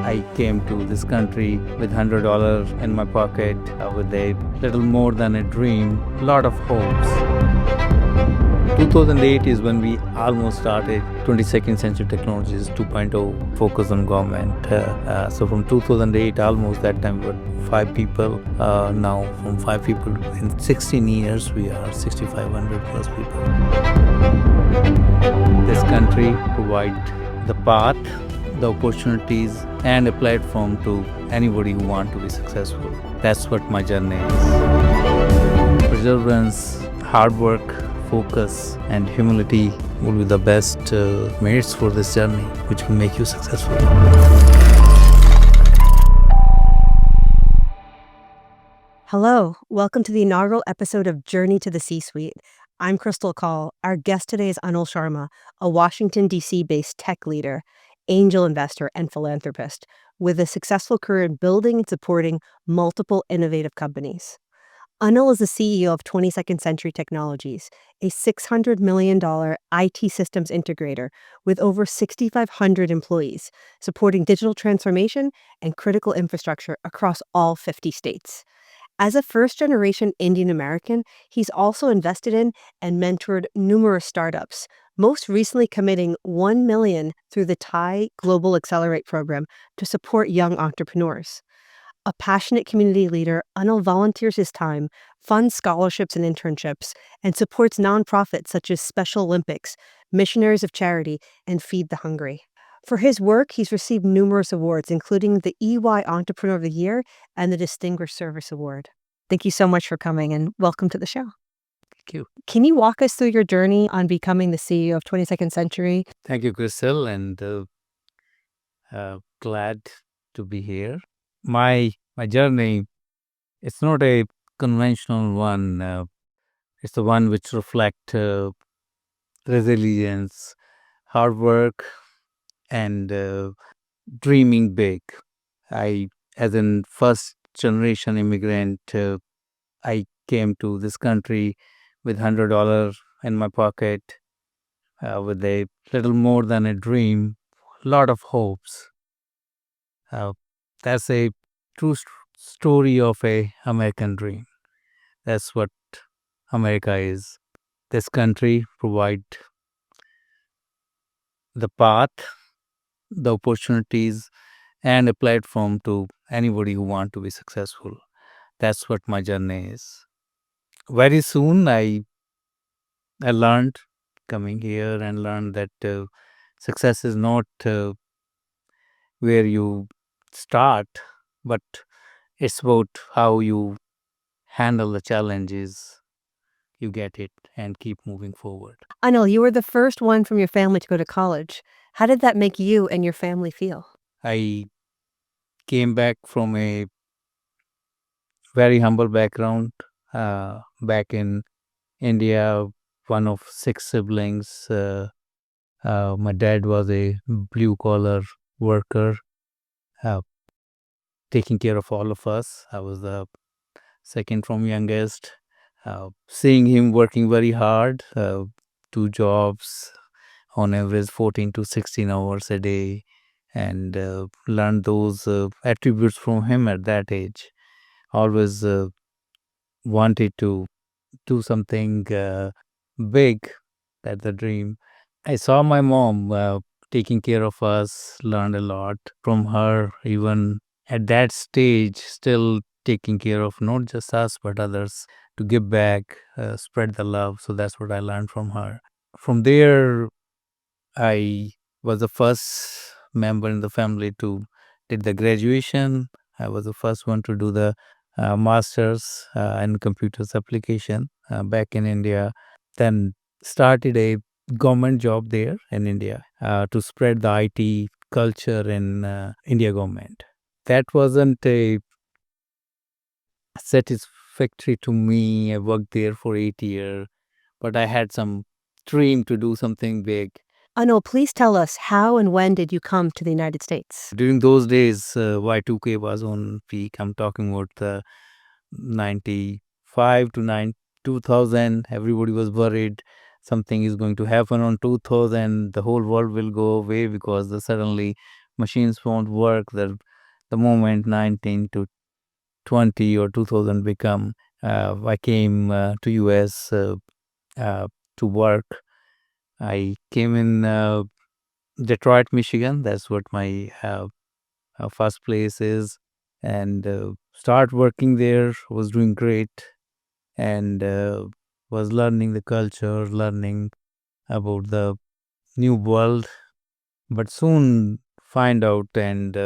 I came to this country with $100 in my pocket, with a little more than a dream, lot of hopes. 2008 is when we almost started 22nd Century Technologies 2.0 focus on government. So from 2008, almost that time we were 5 people. Now from 5 people in 16 years, we are 6,500 plus people. This country provides the path, the opportunities, and a platform to anybody who want to be successful. That's what my journey is. Perseverance, hard work, focus, and humility will be the best merits for this journey, which will make you successful. Hello, welcome to the inaugural episode of Journey to the C-Suite. I'm Krystle Kaul. Our guest today is Anil Sharma, a Washington, D.C.-based tech leader, angel investor, and philanthropist with a successful career in building and supporting multiple innovative companies. Anil is the CEO of 22nd Century Technologies, a $600 million IT systems integrator with over 6,500 employees, supporting digital transformation and critical infrastructure across all 50 states. As a first-generation Indian American, he's also invested in and mentored numerous startups, most recently committing $1 million through the Thai Global Accelerate program to support young entrepreneurs. A passionate community leader, Anil volunteers his time, funds scholarships and internships, and supports nonprofits such as Special Olympics, Missionaries of Charity, and Feed the Hungry. For his work, he's received numerous awards, including the EY Entrepreneur of the Year and the Distinguished Service Award. Thank you so much for coming and welcome to the show. Thank you. Can you walk us through your journey on becoming the CEO of 22nd Century? Thank you, Krystle, and glad to be here. My journey, it's not a conventional one. It's the one which reflects resilience, hard work, and dreaming big. As a first generation immigrant, I came to this country with $100 in my pocket, with a little more than a dream, lot of hopes. That's a true story of a American dream. That's what America is. This country provides the path, the opportunities, and a platform to anybody who want to be successful. That's what my journey is. Very soon, I learned coming here and learned that success is not where you start, but it's about how you handle the challenges, you get it, and keep moving forward. Anil, you were the first one from your family to go to college. How did that make you and your family feel? I came back from a very humble background. Back in India, one of 6 siblings. My dad was a blue collar worker, uh, taking care of all of us. I was the second from youngest. Seeing him working very hard, 2 jobs, on average 14 to 16 hours a day, and learned those attributes from him at that age. Always wanted to do something big. That's the dream. I saw my mom taking care of us, learned a lot from her, even at that stage, still taking care of not just us but others, to give back, spread the love. So that's what I learned from her. From there, I was the first member in the family to did the graduation. I was the first one to do the masters in computers application back in India. Then started a government job there in India to spread the IT culture in India government. That wasn't a satisfactory to me. I worked there for 8 years, but I had some dream to do something big. Anil, please tell us, how and when did you come to the United States? During those days, Y2K was on peak. I'm talking about the 95 to 2000. Everybody was worried something is going to happen on 2000. The whole world will go away because suddenly machines won't work. The moment 19 to 20 or 2000 become, I came to US to work. I came in Detroit, Michigan. That's what my first place is, and start working there. Was doing great, and was learning the culture, learning about the new world. But soon find out and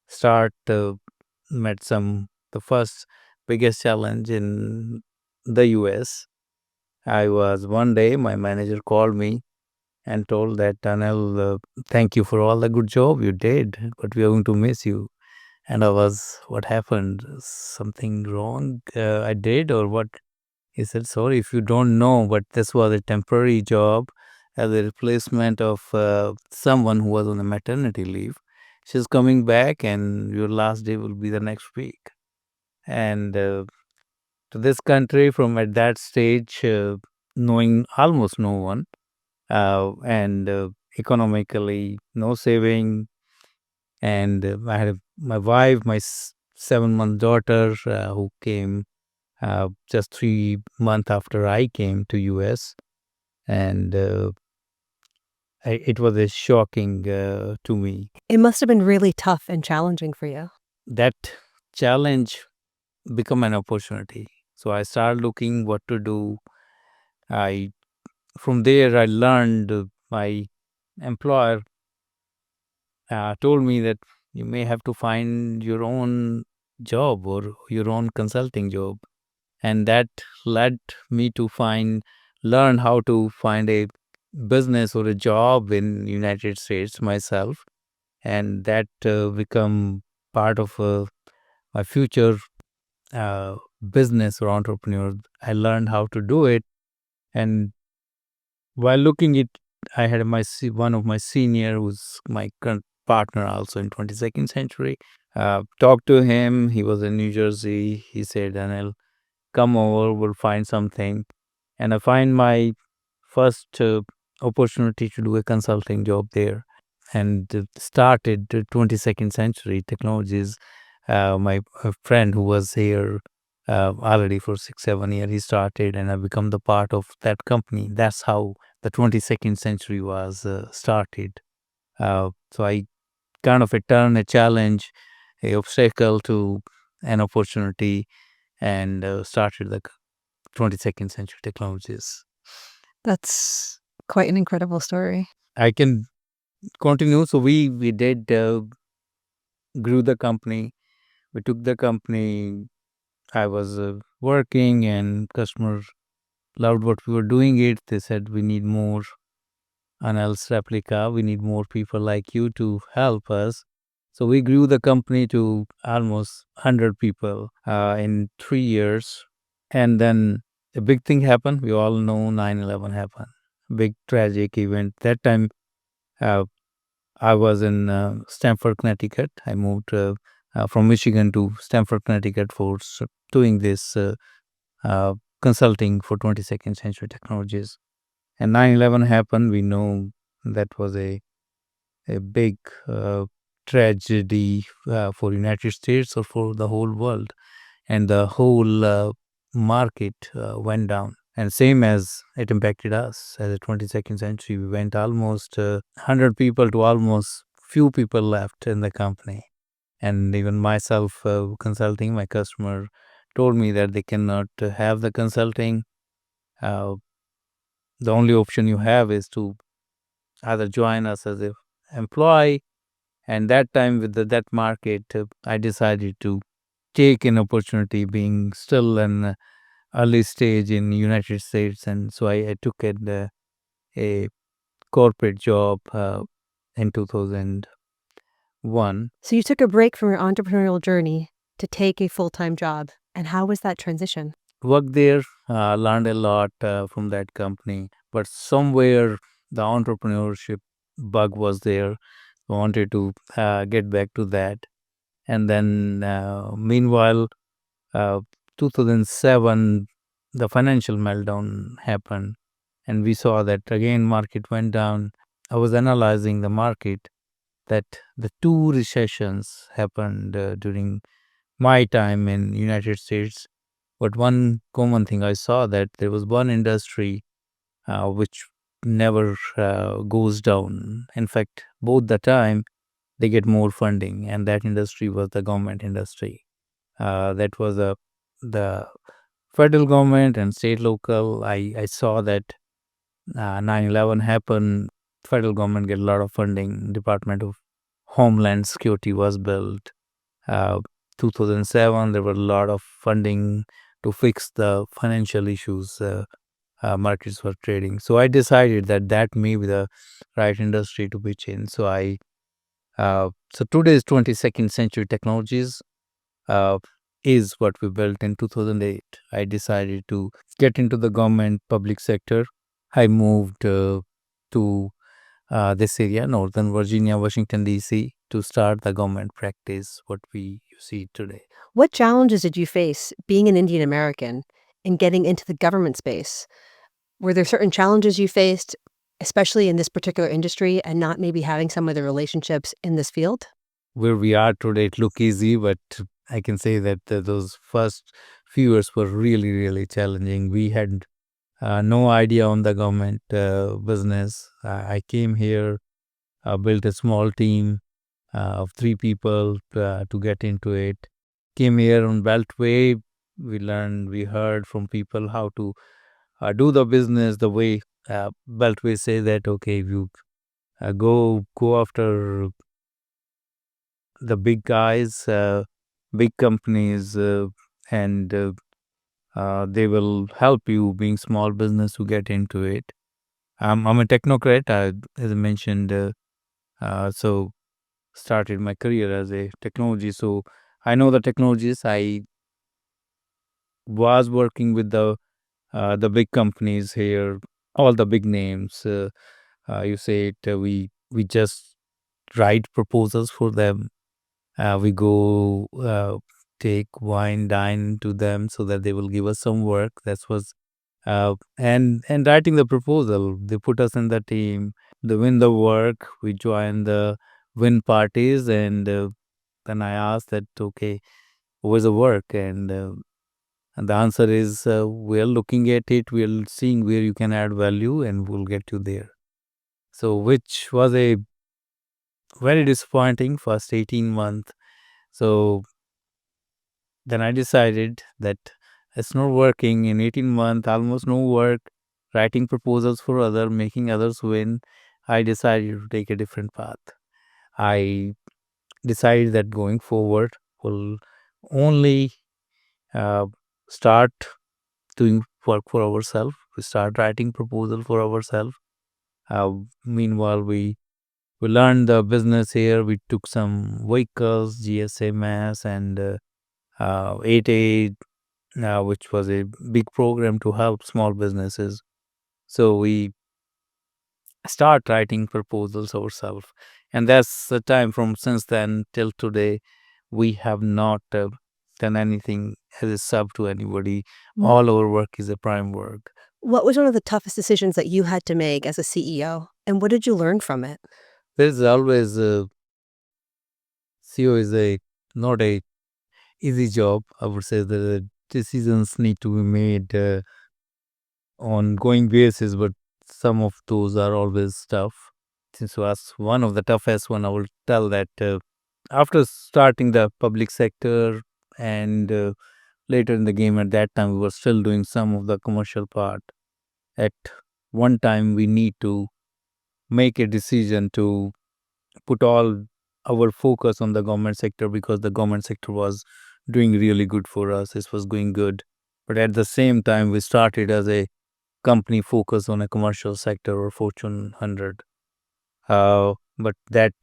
start met some the first biggest challenge in the US. I was one day my manager called me and told that Anil, thank you for all the good job you did, but we are going to miss you. And I was, what happened? Something wrong I did or what? He said, sorry if you don't know, but this was a temporary job as a replacement of someone who was on a maternity leave. She's coming back and your last day will be the next week. And to this country from at that stage, knowing almost no one, and economically no saving, and I had my wife, my 7-month daughter who came just 3 months after I came to US, and it was a shocking to me. It must have been really tough and challenging for you. That challenge become an opportunity. So I started looking what to do. I From there I learned my employer told me that you may have to find your own job or your own consulting job, and that led me to learn how to find a business or a job in United States myself, and that become part of my future uh, business or entrepreneur. I learned how to do it, and while looking it, I had one of my senior, who's my current partner, also in 22nd century. Talked to him. He was in New Jersey. He said, "Anil, come over. We'll find something." And I find my first opportunity to do a consulting job there, and started 22nd century technologies. My friend who was here already for 6 7 years, he started, and I become the part of that company. That's how the 22nd century was started. So I kind of turn a challenge, a obstacle to an opportunity, and started the 22nd century technologies. That's quite an incredible story. I can continue. So we did grew the company. We took the company. I was working, and customers loved what we were doing. They said we need more Anils replica. We need more people like you to help us. So we grew the company to almost 100 people in 3 years. And then a big thing happened. We all know 9/11 happened. Big tragic event. That time uh, I was in Stamford, Connecticut. I moved from Michigan to Stamford, Connecticut for doing this uh, consulting for 22nd century technologies. And 9/11 happened. We know that was a big tragedy for United States or for the whole world. And the whole market went down. And same as it impacted us as a 22nd century, we went almost 100 people to almost few people left in the company. And even myself consulting, my customer told me that they cannot have the consulting. Uh, the only option you have is to either join us as a employee. And that time with that market, I decided to take an opportunity being still an early stage in United States. And so I took a corporate job in 2001. So you took a break from your entrepreneurial journey to take a full-time job. And how was that transition? Worked there, learned a lot from that company, but somewhere the entrepreneurship bug was there. I wanted to get back to that. And then, meanwhile, uh, 2007, the financial meltdown happened, and we saw that again market went down. I was analyzing the market. that the two recessions happened during my time in United States. But one common thing I saw that there was one industry which never goes down. In fact, both the time they get more funding, and that industry was the government industry. That was the federal government and state local. I saw that 9/11 happened. Federal government get a lot of funding. Department of Homeland Security was built. Uh, 2007 there were a lot of funding to fix the financial issues markets were trading. So I decided that that may be the right industry to be changed. So today's 22nd century technologies uh, is what we built in 2008. I decided to get into the government public sector. I moved to this area, Northern Virginia, Washington, D.C., to start the government practice, what we see today. What challenges did you face being an Indian American and getting into the government space? Were there certain challenges you faced, especially in this particular industry, and not maybe having some of the relationships in this field? Where we are today, it look easy, but I can say that those first few years were really, really challenging. We had no idea on the government business. I came here, built a small team of three people to get into it. Came here on Beltway. We learned, we heard from people how to do the business the way Beltway say that, okay, if you go after the big guys, big companies, and they will help you being small business to get into it. I'm a technocrat, as I mentioned. So started my career as a technology. So I know the technologies. I was working with the big companies here, all the big names. You say it. We just write proposals for them. We go take wine, dine to them so that they will give us some work. That was and writing the proposal. They put us in the team. They win the work. We join the win parties, and then I asked that, okay, where's the work? And the answer is we're looking at it. We're seeing where you can add value, and we'll get you there. So, which was a very disappointing first 18 months. So then I decided that it's not working in 18 months, almost no work, writing proposals for other, making others win. I decided to take a different path. I decided that going forward will only uh, start doing work for ourselves. We start writing proposal for ourselves. Meanwhile, we learned the business here. We took some vehicles, GSA Mass and 8A, which was a big program to help small businesses. So we start writing proposals ourselves, and that's the time from since then till today. We have not done anything as a sub to anybody. All our work is a prime work. What was one of the toughest decisions that you had to make as a CEO, and what did you learn from it? There's always CEO is a not a easy job. I would say the decisions need to be made on going basis, but some of those are always tough. Since was one of the toughest one, I will tell that after starting the public sector and later in the game, at that time we were still doing some of the commercial part. At one time, we need to make a decision to put all our focus on the government sector because the government sector was doing really good for us. This was going good. But at the same time, we started as a company focused on a commercial sector or Fortune 100. But that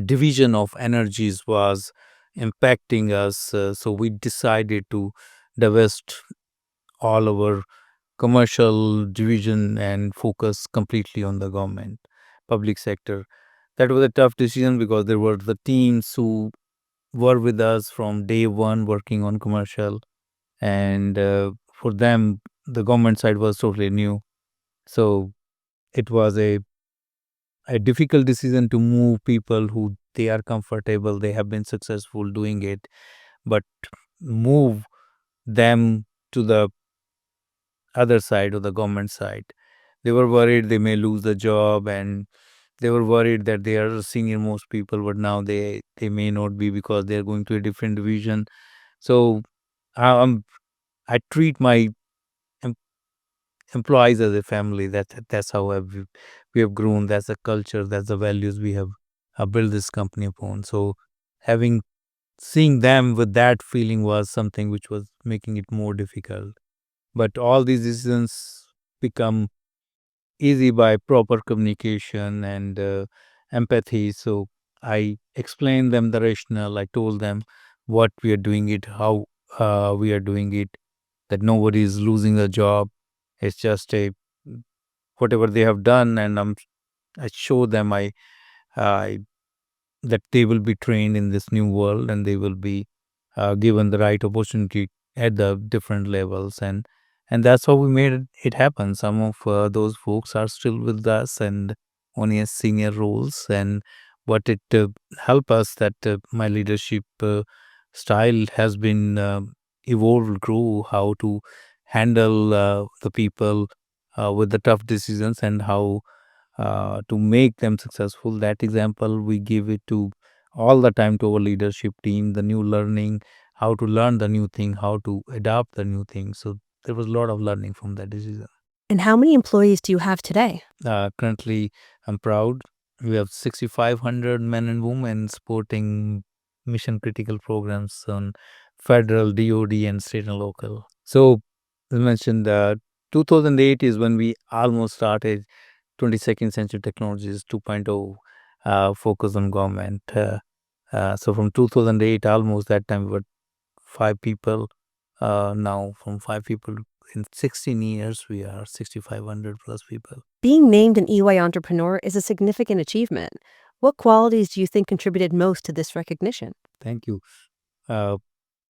division of energies was impacting us. So we decided to divest all our commercial division and focus completely on the government, public sector. That was a tough decision because there were the teams who were with us from day one working on commercial, and for them, the government side was totally new. So it was a a difficult decision to move people who they are comfortable, they have been successful doing it, but move them to the other side or the government side. They were worried they may lose the job, and they were worried that they are senior most people, but now they may not be because they are going to a different division. So um, I treat my em- employees as a family. That's how we have grown. That's the culture. That's the values we have built this company upon. So having seeing them with that feeling was something which was making it more difficult. But all these decisions become easy by proper communication and empathy. So I explained them the rationale. I told them what we are doing it, how we are doing it, that nobody is losing a job. It's just a whatever they have done, and I show them I that they will be trained in this new world, and they will be given the right opportunity at the different levels, and that's how we made it happen. Some of those folks are still with us and on a senior roles, and but it help us that my leadership style has been evolved, grew, how to handle the people with the tough decisions, and how to make them successful. That example we give it to all the time to our leadership team, the new learning, how to learn the new thing, how to adapt the new thing. So there was a lot of learning from that decision. And how many employees do you have today? Currently, I'm proud. We have 6,500 men and women supporting mission critical programs on federal, DOD, and state and local. So, as mentioned, 2008 is when we almost started 22nd Century Technologies 2.0 focus on government. So from 2008, almost that time, we were 5 people. Now, from 5 people in 16 years, we are 6,500 plus people. Being named an EY entrepreneur is a significant achievement. What qualities do you think contributed most to this recognition? Thank you. Uh,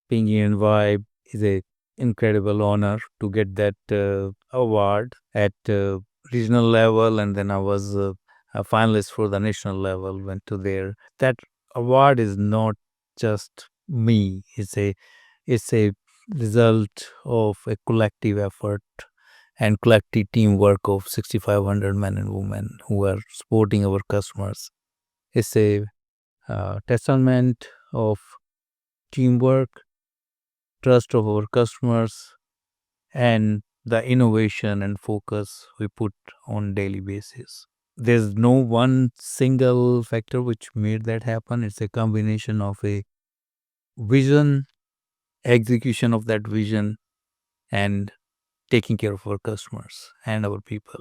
being in Vibe is a incredible honor to get that award at regional level, and then I was a finalist for the national level. Went to there. That award is not just me. It's a result of a collective effort and collective teamwork of 6,500 men and women who are supporting our customers. It's a testament of teamwork, trust of our customers, and the innovation and focus we put on daily basis. There's no one single factor which made that happen. It's a combination of a vision, execution of that vision, and taking care of our customers and our people.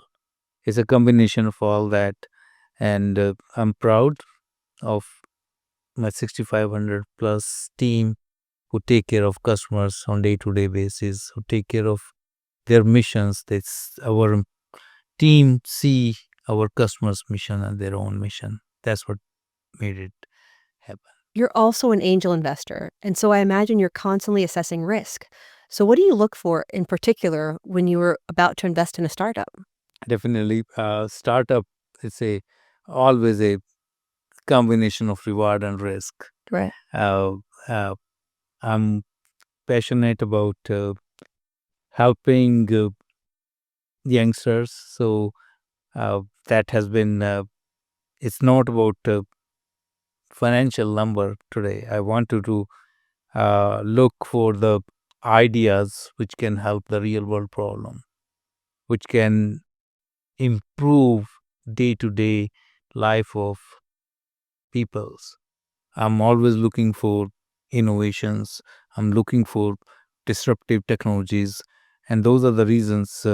It's a combination of all that, and I'm proud of my 6,500 plus team who take care of customers on day-to-day basis, who take care of their missions. That's our team see our customers' mission and their own mission. That's what made it happen. You're also an angel investor, and so I imagine you're constantly assessing risk. So, what do you look for in particular when you were about to invest in a startup? Definitely, startup is a always a combination of reward and risk. Right. Uh, uh, I'm passionate about helping youngsters, so that has been. It's not about financial number today. I want to look for the ideas which can help the real world problem, which can improve day to day life of peoples. I'm always looking for innovations. I'm looking for disruptive technologies, and those are the reasons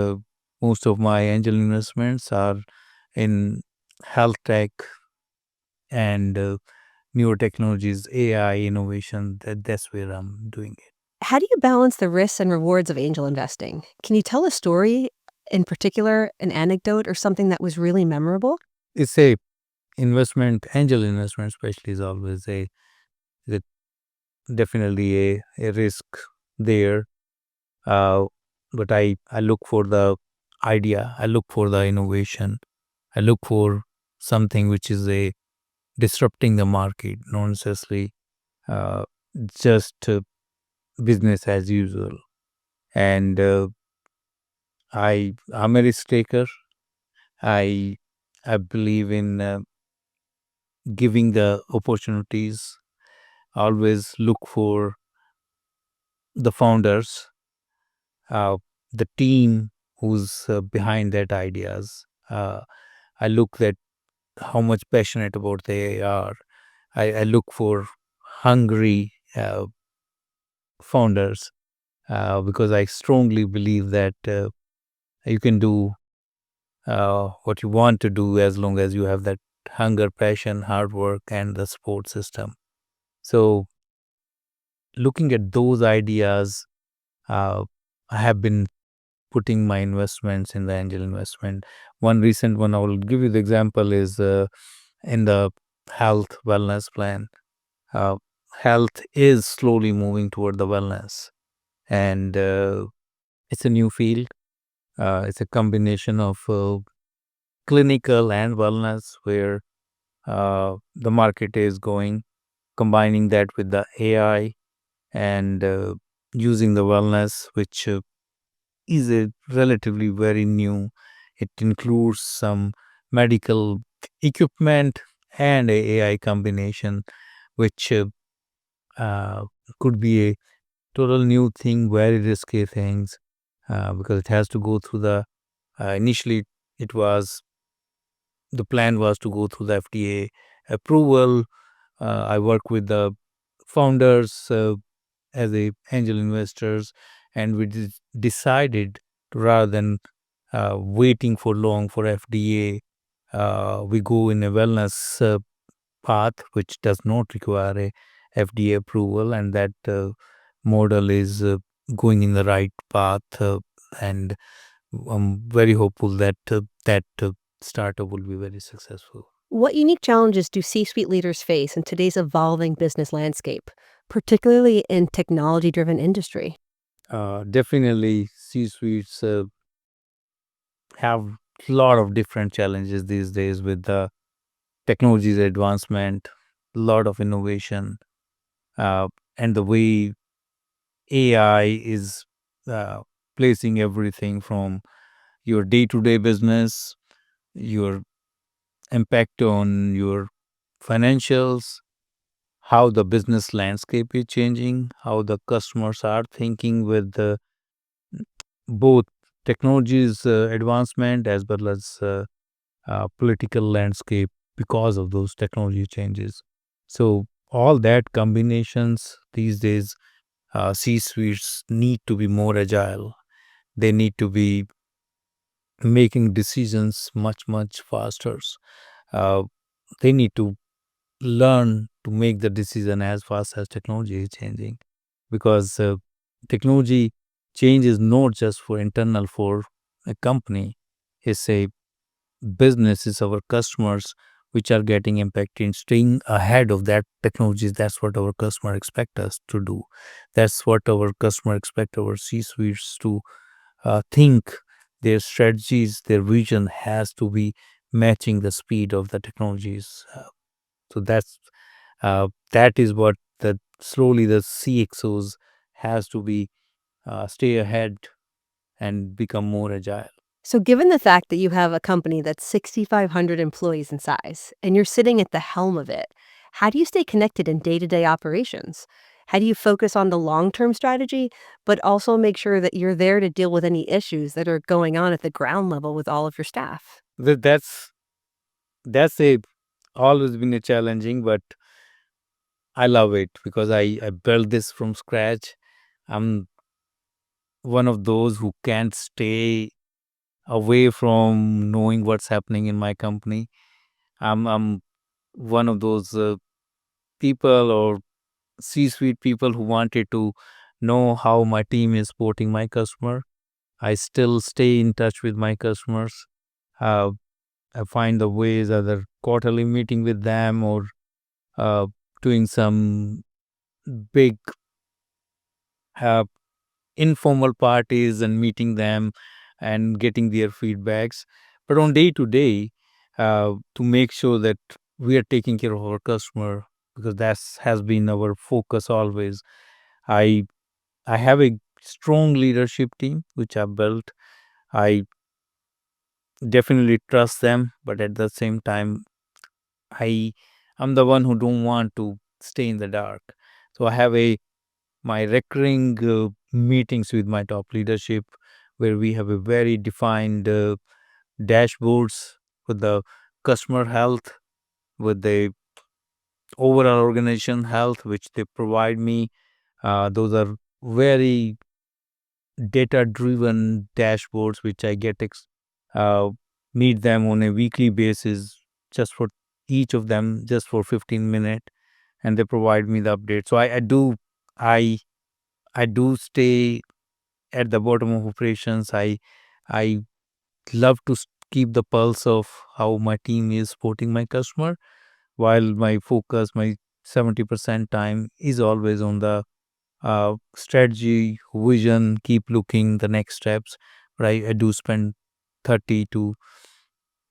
most of my angel investments are in health tech and newer technologies, AI innovation. That's where I'm doing it. How do you balance the risks and rewards of angel investing? Can you tell a story in particular, an anecdote or something that was really memorable? It's a investment, angel investment, especially is always is definitely a risk there. Uh, but I look for the idea, I look for the innovation, I look for something which is a disrupting the market, not necessarily uh, just business as usual. And I'm a risk taker. I I believe in giving the opportunities. Always look for the founders, uh, the team who's behind that ideas. I look at how much passionate about they are. I look for hungry founders because I strongly believe that you can do what you want to do as long as you have that hunger, passion, hard work, and the support system. So, looking at those ideas, uh, I have been putting my investments in the angel investment. One recent one I will give you the example is in the health wellness plan. Uh, Health is slowly moving toward the wellness, and it's a new field. It's a combination of clinical and wellness where the market is going, combining that with the AI and using the wellness, which is a relatively very new. It includes some medical equipment and a AI combination, which uh, could be a total new thing, very risky things, because it has to go through the. Initially, it was the plan was to go through the FDA approval. I work with the founders as a angel investors, and we decided rather than waiting for long for FDA, we go in a wellness path which does not require a FDA approval, and that model is going in the right path, and I'm very hopeful that that startup will be very successful. What unique challenges do C suite leaders face in today's evolving business landscape, particularly in technology driven industry? Definitely, C-suites have a lot of different challenges these days with the technology's advancement, a lot of innovation, uh, and the way AI is uh, placing everything from your day-to-day business, your impact on your financials, how the business landscape is changing, how the customers are thinking with the both technology's advancement as well as political landscape because of those technology changes. So all that combinations these days, C-suites need to be more agile. They need to be making decisions much faster. Uh, they need to learn to make the decision as fast as technology is changing, because technology change is not just for internal for a company. It's a business, is our customers which are getting impacted. Staying ahead of that technologies, that's what our customer expect us to do. That's what our customer expect our C-suites to think. Their strategies, their vision has to be matching the speed of the technologies. So that is what the slowly the CXOs has to be stay ahead and become more agile. So, given the fact that you have a company that's 6,500 employees in size and you're sitting at the helm of it, how do you stay connected in day to day operations? How do you focus on the long term strategy, but also make sure that you're there to deal with any issues that are going on at the ground level with all of your staff? That's a always been a challenging, but I love it because I built this from scratch. I'm one of those who can't stay away from knowing what's happening in my company. I'm one of those people or C-suite people who wanted to know how my team is supporting my customer. I still stay in touch with my customers. Uh, I find the ways, either quarterly meeting with them or uh, doing some big uh, informal parties and meeting them and getting their feedbacks. But on day to day, to make sure that we are taking care of our customer, because that has been our focus always. I I have a strong leadership team which I built. I definitely trust them, but at the same time, I I'm the one who don't want to stay in the dark. So I have a my recurring meetings with my top leadership, where we have a very defined dashboards with the customer health, with the overall organization health, which they provide me. Those are very data driven dashboards, which I get uh, meet them on a weekly basis, just for each of them, just for 15 minutes, and they provide me the update. So I I do stay at the bottom of operations. I love to keep the pulse of how my team is supporting my customer, while my focus, my 70% time is always on the strategy, vision, keep looking the next steps. But I do spend 30 to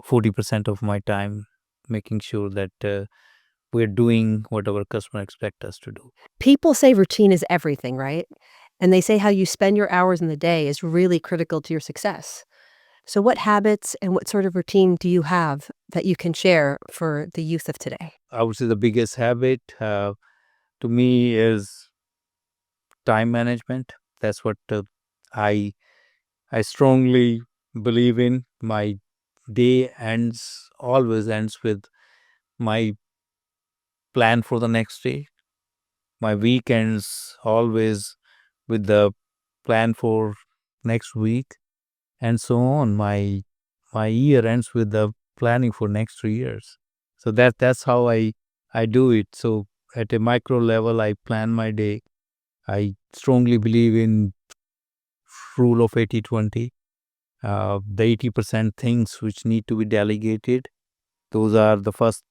40% of my time making sure that we're doing what our customer expect us to do. People say routine is everything, right? And they say how you spend your hours in the day is really critical to your success. So, what habits and what sort of routine do you have that you can share for the youth of today? I would say the biggest habit to me is time management. That's what I I strongly believe in. My day ends always ends with my plan for the next day. My weekends always with the plan for next week, and so on. My year ends with the planning for next 3 years. So that's how I do it. So at a micro level, I plan my day. I strongly believe in rule of 80/20. The 80% things which need to be delegated, those are the first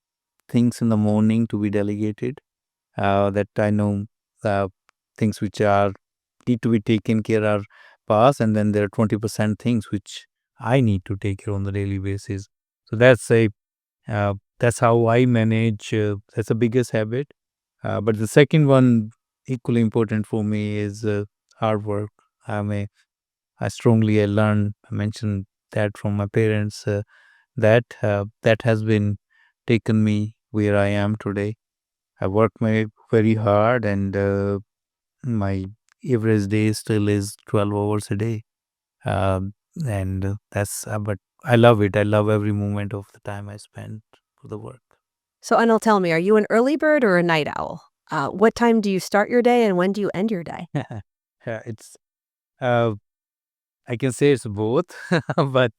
things in the morning to be delegated. That I know, uh, things which are need to be taken care are past, and then there are 20% things which I need to take care on the daily basis. So that's how I manage. That's the biggest habit. But the second one, equally important for me, is hard work. I'm a I strongly I learned. I mentioned that from my parents. That has been taken me where I am today. I work my very hard, and my average day still is 12 hours a day. And that's but I love it. I love every moment of the time I spend for the work. So, Anil, tell me, are you an early bird or a night owl? What time do you start your day and when do you end your day? Yeah, it's uh, I can say it's both, but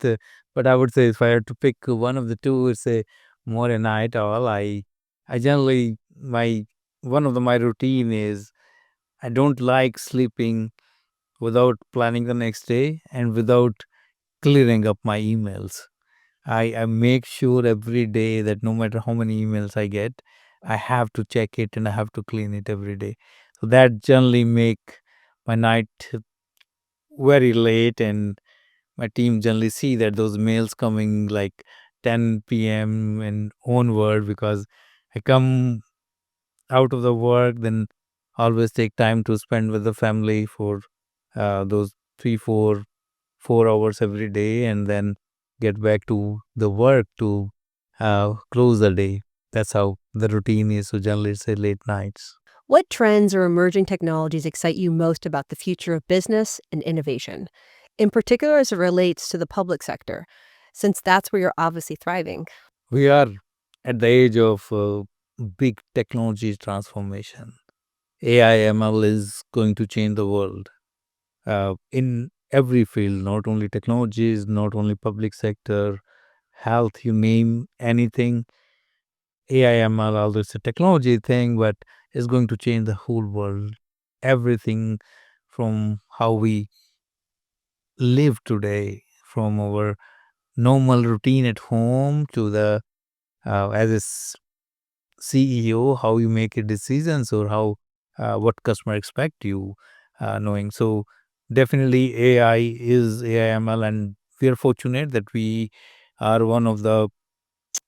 but I would say if I had to pick one of the two, it's a more a night owl. I generally my one of my routine is I don't like sleeping without planning the next day and without clearing up my emails. I make sure every day that no matter how many emails I get, I have to check it and I have to clean it every day. So that generally make my night very late, and my team generally see that those mails coming like 10 p.m. and onward, because I come out of the work, then always take time to spend with the family for those 3 4 4 hours every day, and then get back to the work to close the day. That's how the routine is. So generally it's a late nights. What trends or emerging technologies excite you most about the future of business and innovation, in particular as it relates to the public sector, since that's where you're obviously thriving? We are at the age of big technology transformation. AI ML is going to change the world in every field, not only technologies, not only public sector, health, you name anything. AI ML, although it's a technology thing, but it's going to change the whole world. Everything from how we live today, from our normal routine at home to the as a CEO, how you make your decisions, or how what customer expect you knowing. So definitely AI is AIML, and we are fortunate that we are one of the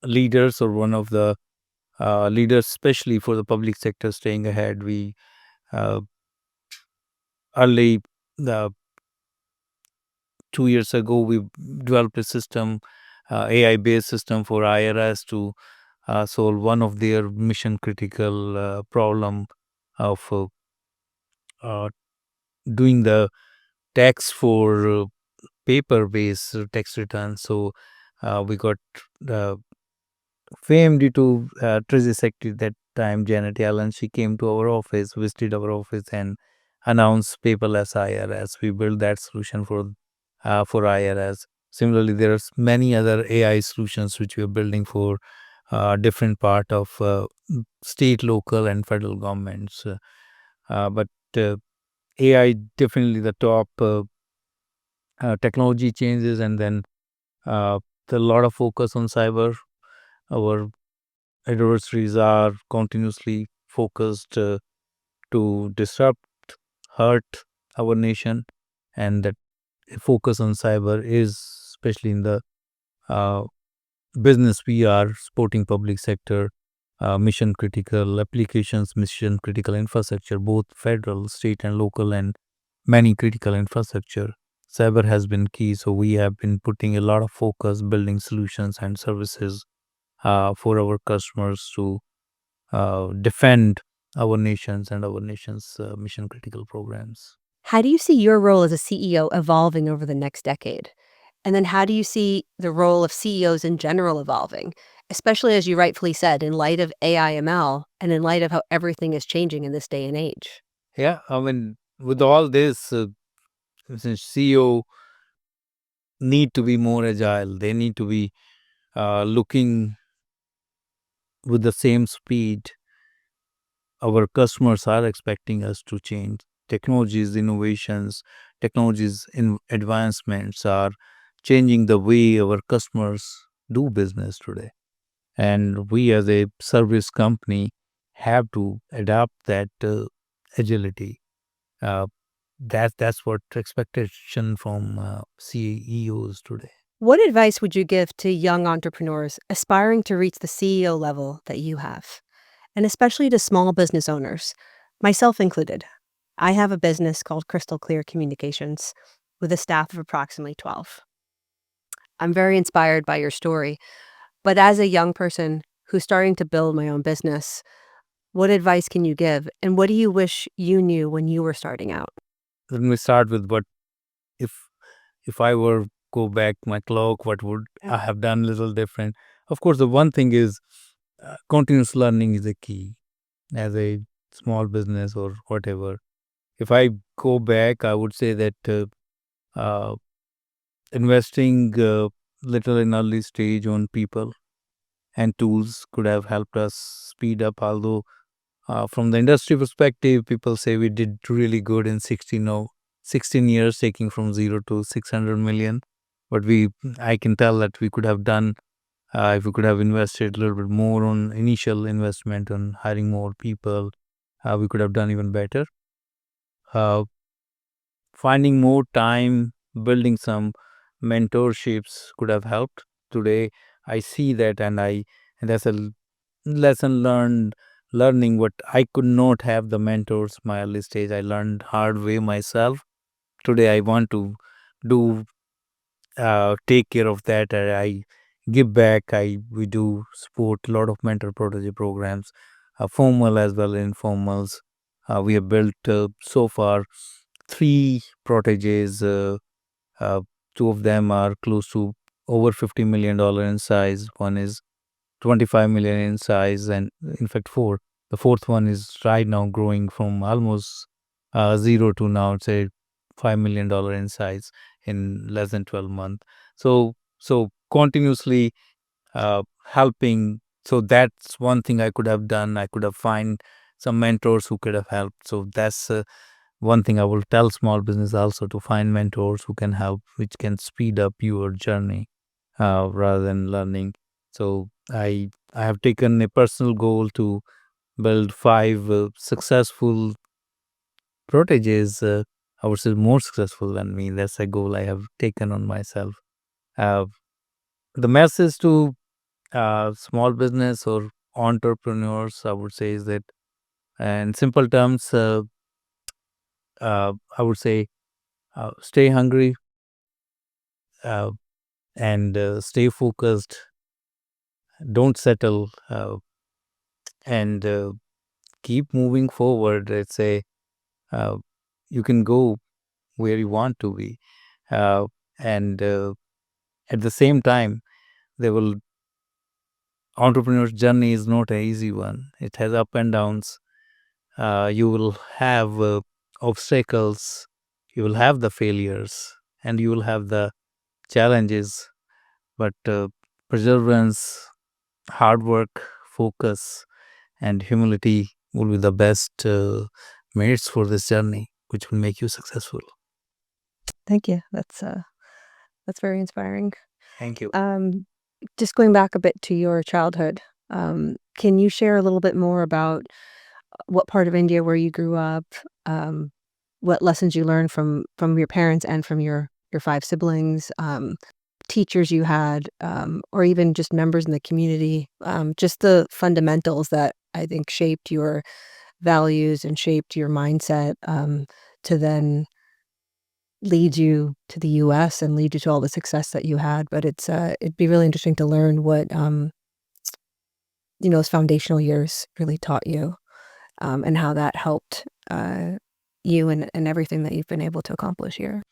leaders or one of the leaders, especially for the public sector, staying ahead. We uh, early the 2 years ago we developed a system, AI based system for IRS to solve one of their mission critical problem of uh, doing the tax for paper based tax returns. So we got uh, fame due to Treasury Secretary that time, Janet Yellen. She came to our office, visited our office, and announced paperless IRS. We built that solution for IRS. Similarly, there's many other AI solutions which we are building for different part of state, local, and federal governments. But AI definitely the top technology changes, and then the lot of focus on cyber. Our adversaries are continuously focused to disrupt, hurt our nation, and that focus on cyber is especially in the uh, business. We are supporting public sector, mission critical applications, mission critical infrastructure, both federal, state, and local, and many critical infrastructure. Cyber has been key, so we have been putting a lot of focus building solutions and services for our customers to defend our nations and our nation's mission critical programs. How do you see your role as a CEO evolving over the next decade? And then how do you see the role of CEOs in general evolving, especially as you rightfully said, in light of AI/ML and in light of how everything is changing in this day and age? Yeah, I mean, with all this, since CEO need to be more agile, they need to be looking with the same speed our customers are expecting us to change. Technologies, innovations, technologies in advancements are changing the way our customers do business today. And we as a service company have to adapt that agility. Uh, that's what expectation from CEOs today. What advice would you give to young entrepreneurs aspiring to reach the CEO level that you have? And especially to small business owners, myself included. I have a business called Crystal Clear Communications with a staff of approximately 12. I'm very inspired by your story, but as a young person who's starting to build my own business, what advice can you give? And what do you wish you knew when you were starting out? Let me start with what if if I were go back my clock, what would I have done little different? Of course, the one thing is continuous learning is a key as a small business or whatever. If I go back, I would say that uh, investing little in early stage on people and tools could have helped us speed up. Although from the industry perspective, people say we did really good in 16 years, taking from zero to 600 million. But I can tell that we could have done if we could have invested a little bit more on initial investment on hiring more people, we could have done even better. Uh, Finding more time, building some mentorships could have helped. Today, I see that, and that's a lesson learned. Learning what I could not have the mentors my early stage. I learned hard way myself. Today, I want to do take care of that. I give back. We do support a lot of mentor protege programs, formal as well as informals. We have built so far three proteges. Uh, Two of them are close to over $50 million in size. One is 25 million in size, and in fact, four. The fourth one is right now growing from almost zero to now, say, $5 million in size in less than 12 months. So continuously helping. So that's one thing I could have done. I could have find some mentors who could have helped. So that's one thing I will tell small business also to find mentors who can help, which can speed up your journey rather than learning. So I have taken a personal goal to build five successful proteges. I would say more successful than me. That's a goal I have taken on myself. Uh, the message to small business or entrepreneurs, I would say, is that in simple terms, I would say stay hungry uh, and stay focused. Don't settle and keep moving forward. Let's say uh, you can go where you want to be, uh, and at the same time, they will. Entrepreneur's journey is not an easy one. It has up and downs. You will have obstacles. You will have the failures, and you will have the challenges. But perseverance, hard work, focus, and humility will be the best mates for this journey, which will make you successful. Thank you. That's very inspiring. Thank you. Just going back a bit to your childhood, can you share a little bit more about what part of India where you grew up, um, what lessons you learned from your parents and from your 5 siblings, teachers you had, or even just members in the community, just the fundamentals that I think shaped your values and shaped your mindset, to then lead you to the US and lead you to all the success that you had, but it'd be really interesting to learn what, those foundational years really taught you, and how that helped, you and everything that you've been able to accomplish here.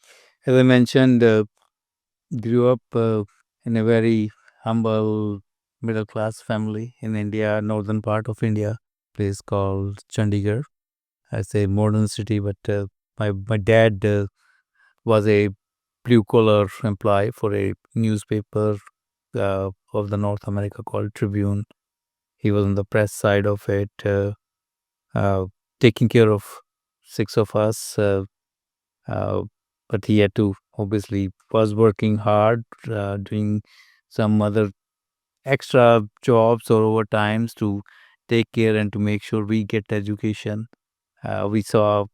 As I mentioned, grew up in a very humble middle class family in India, northern part of India, place called Chandigarh. I say modern city, but my dad was a blue collar employee for a newspaper of the North America called Tribune. He was on the press side of it, uh, taking care of 6 of us. Uh, but he had to obviously was working hard, doing some other extra jobs or overtimes to take care and to make sure we get education. We saw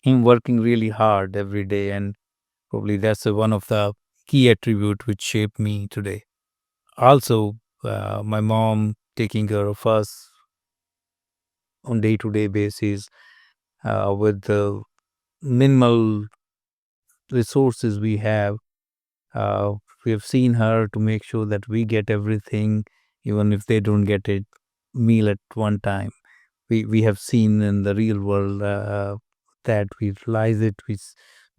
him working really hard every day, and probably that's one of the key attribute which shaped me today. Also, my mom taking care of us on day-to-day basis with the minimal resources we have. Uh, we have seen her to make sure that we get everything, even if they don't get a meal at one time. We have seen in the real world that we realize it.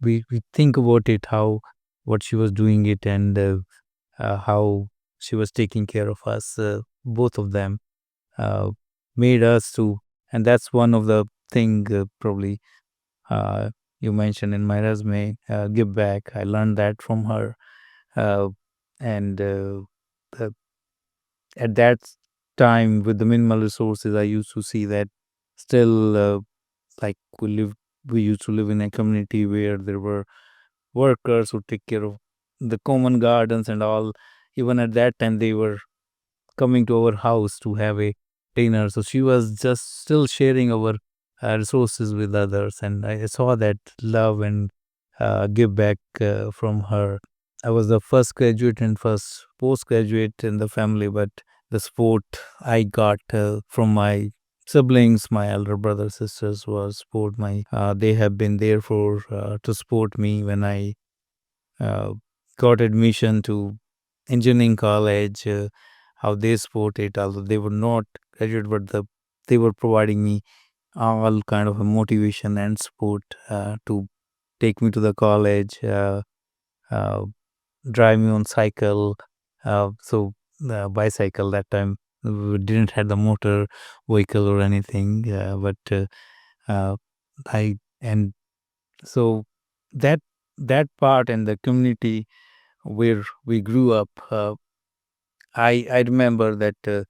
We think about it how what she was doing it and how she was taking care of us. Both of them uh, made us to, and that's one of the thing probably uh, you mentioned in my resume. Give back. I learned that from her uh, and the, at that time with the minimal resources I used to see that still like we used to live in a community where there were workers who take care of the common gardens and all. Even at that time they were coming to our house to have a dinner, so she was just still sharing our resources with others, and I saw that love and give back from her. I was the first graduate and first postgraduate in the family, but the support I got from my siblings, my elder brothers, sisters, was support. They have been there for to support me when I uh, got admission to engineering college. How they support it, although they were not graduate, but they were providing me all kind of a motivation and support to take me to the college. Uh, Drive me on cycle. Bicycle that time we didn't have the motor vehicle or anything, but uh, I and so that that part and the community where we grew up, I remember that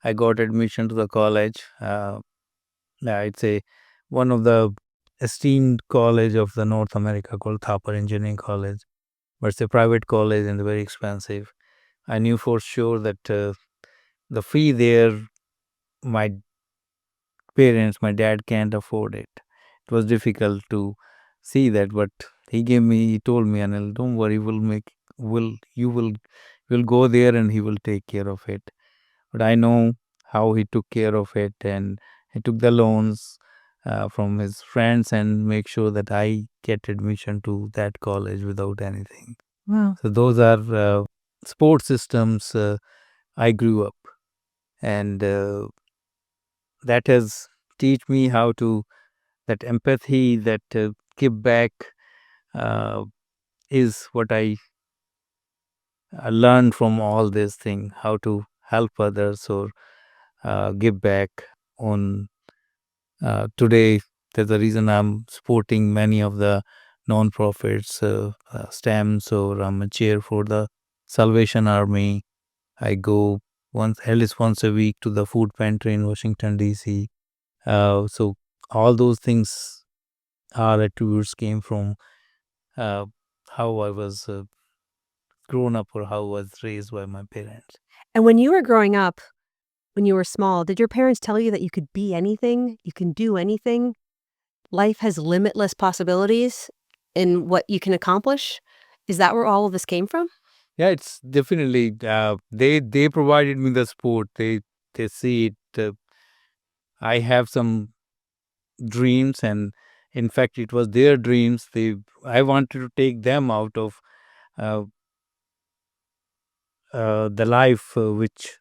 I got admission to the college. I'd say one of the esteemed college of the North America called Thapar Engineering College, but it's a private college and very expensive. I knew for sure that the fee there, my parents, my dad can't afford it. It was difficult to see that, but he told me, Anil, don't worry, will we'll go there and he will take care of it. But I know how he took care of it, and he took the loans from his friends and make sure that I get admission to that college without anything. Wow. So those are sports systems I grew up, and that has teach me how to that empathy, that give back uh, is what I learned from all this thing, how to help others or give back on today. There's a reason I'm supporting many of the non-profits, stamps, or I'm a chair for the Salvation Army. I go once, at least once a week, to the food pantry in Washington D.C. So all those things are attributes came from uh, how I was grown up or how I was raised by my parents. And when you were growing up, when you were small, did your parents tell you that you could be anything? You can do anything? Life has limitless possibilities in what you can accomplish? Is that where all of this came from? Yeah, it's definitely they provided me the support. They see it. I have some dreams, and in fact, it was their dreams. I wanted to take them out of uh, the life which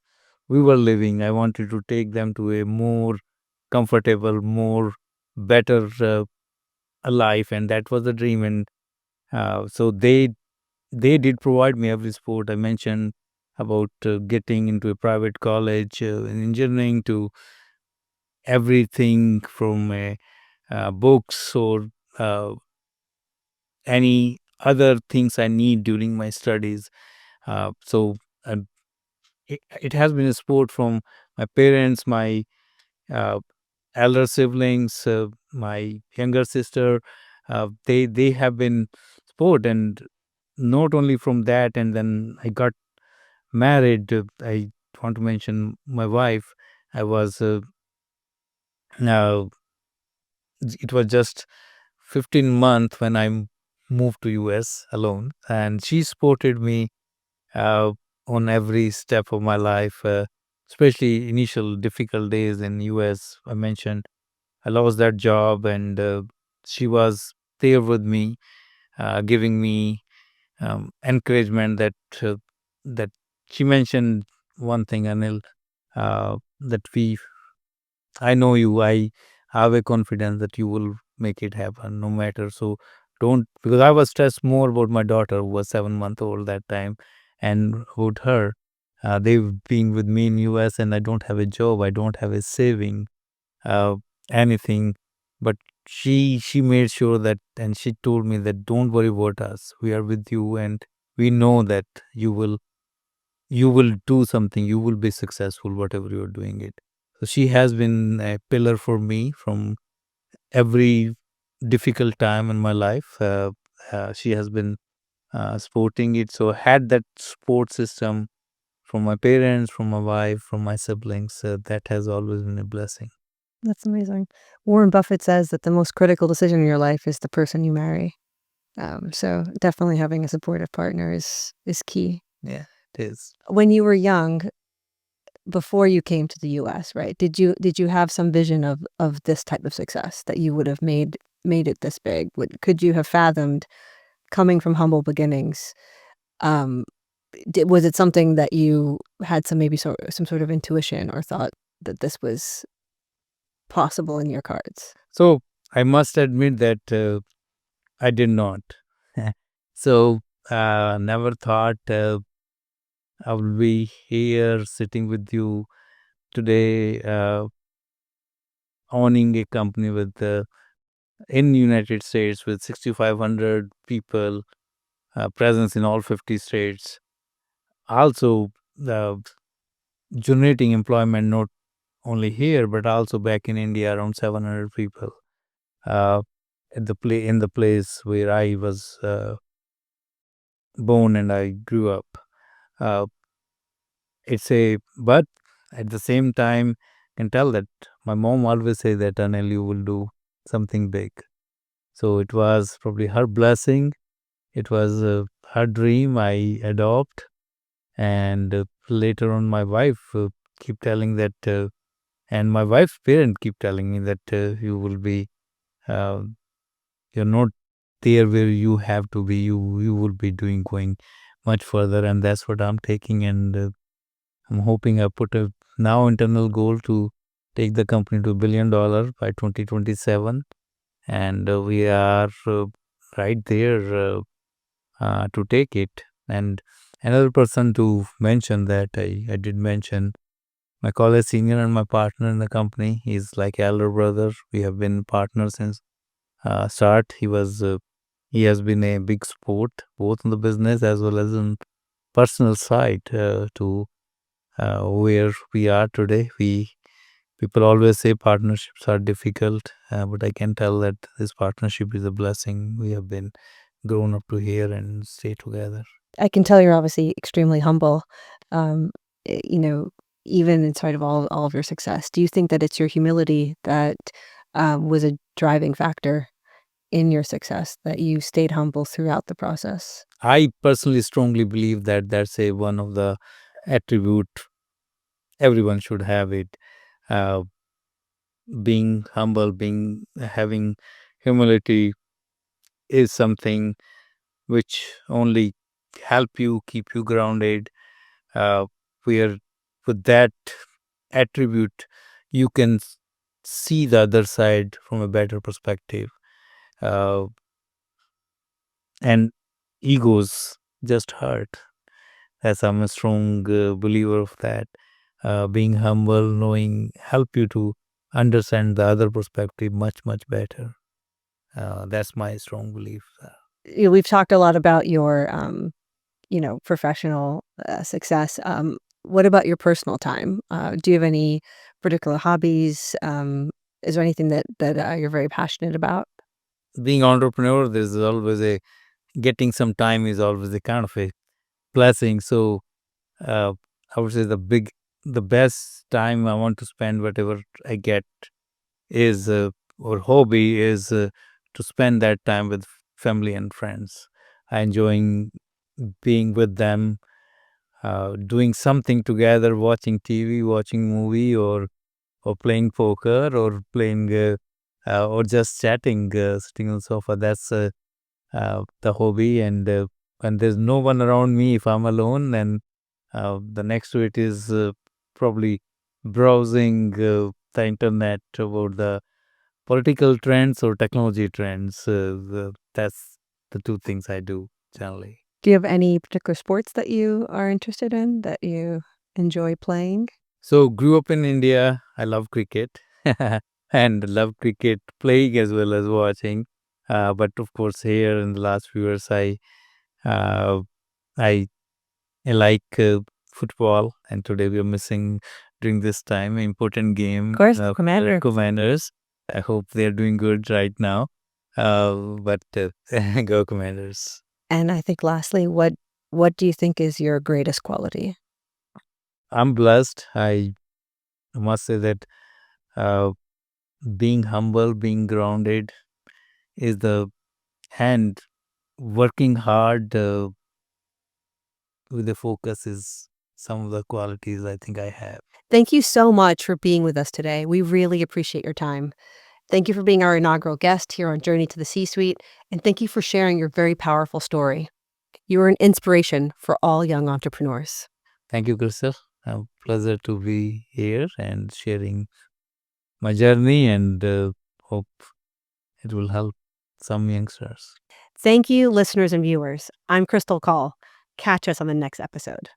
we were living. I wanted to take them to a more comfortable, more better a life, and that was the dream. And so they did provide me every support. I mentioned about getting into a private college in engineering to everything from books or uh, any other things I need during my studies. So uh, it has been a support from my parents, my uh, elder siblings, my younger sister. They have been support, and not only from that. And then I got married. I want to mention my wife. I was now it was just 15 months when I moved to US alone, and she supported me uh, on every step of my life, especially initial difficult days in US. I mentioned I lost that job, and she was there with me, giving me encouragement. That she mentioned one thing, Anil, that I know you. I have a confidence that you will make it happen, no matter. So don't, because I was stressed more about my daughter who was 7 months old that time, and about her. They've been with me in US, and I don't have a job. I don't have a saving, uh, anything. But she made sure that, and she told me that don't worry about us. We are with you, and we know that you will do something. You will be successful, whatever you're doing it. So she has been a pillar for me from every difficult time in my life. She has been supporting it. So I had that support system from my parents, from my wife, from my siblings. That has always been a blessing. That's amazing. Warren Buffett says that the most critical decision in your life is the person you marry. So definitely having a supportive partner is key. Yeah, it is. When you were young, before you came to the US, right? Did you have some vision of this type of success that you would have made it this big? Could you have fathomed coming from humble beginnings? Um, was it something that you had some sort of intuition or thought that this was possible in your cards? So I must admit that I did not. So never thought I will be here sitting with you today, owning a company with in United States with 6,500 people, presence in all 50 states. Also, uh, generating employment not only here but also back in India, around 700 people. Uh, at the in the place where I was born and I grew up. Uh, it's a but at the same time, can tell that my mom always say that Anil, you will do something big. So it was probably her blessing. It was her dream I adopt, And later on, my wife keep telling that, and my wife's parent keep telling me that you will be, you're not there where you have to be. You will be going much further, and that's what I'm taking. And I'm hoping I put a now internal goal to take the company to $1 billion by 2027, and we are right there to take it. And another person to mention that I did mention, my college senior and my partner in the company. He's like elder brother. We have been partners since start. He has been a big support both in the business as well as in personal side to where we are today. We People always say partnerships are difficult, but I can tell that this partnership is a blessing. We have been grown up to here and stay together. I can tell you're obviously extremely humble, um, you know, even in spite of all of your success. Do you think that it's your humility that was a driving factor in your success, that you stayed humble throughout the process? I personally strongly believe that that's a one of the attribute everyone should have it. Uh, Being humble, being having humility is something which only help you keep you grounded. Uh, where with that attribute, you can see the other side from a better perspective. Uh, and egos just hurt. As I'm a strong believer of that. Being humble, knowing, help you to understand the other perspective much better. That's my strong belief. We've talked a lot about your, professional success. What about your personal time? Do you have any particular hobbies? Is there anything that you're very passionate about? Being entrepreneur, there's always a getting some time is always a kind of a blessing. So uh, I would say the best time I want to spend whatever I get is or hobby is to spend that time with family and friends. I enjoying being with them, doing something together, watching TV, watching movie, or playing poker, or playing or just chatting, sitting on the sofa. That's the hobby. And when there's no one around me, if I'm alone, then the next to it is probably browsing the internet about the political trends or technology trends. That's the two things I do generally. Do you have any particular sports that you are interested in, that you enjoy playing? So grew up in India. I love cricket and love cricket playing as well as watching. But of course, here in the last few years, uh, I I like football, and today we are missing during this time an important Of game. course, Commander. Commanders. I hope they are doing good right now. But go Commanders. And I think lastly, what do you think is your greatest quality? I'm blessed. I must say that uh, being humble, being grounded is the and working hard with the focus is some of the qualities I think I have. Thank you so much for being with us today. We really appreciate your time. Thank you for being our inaugural guest here on Journey to the C-Suite, and thank you for sharing your very powerful story. You are an inspiration for all young entrepreneurs. Thank you, Krystle. A pleasure to be here and sharing my journey, and hope it will help some youngsters. Thank you, listeners and viewers. I'm Krystle Kaul. Catch us on the next episode.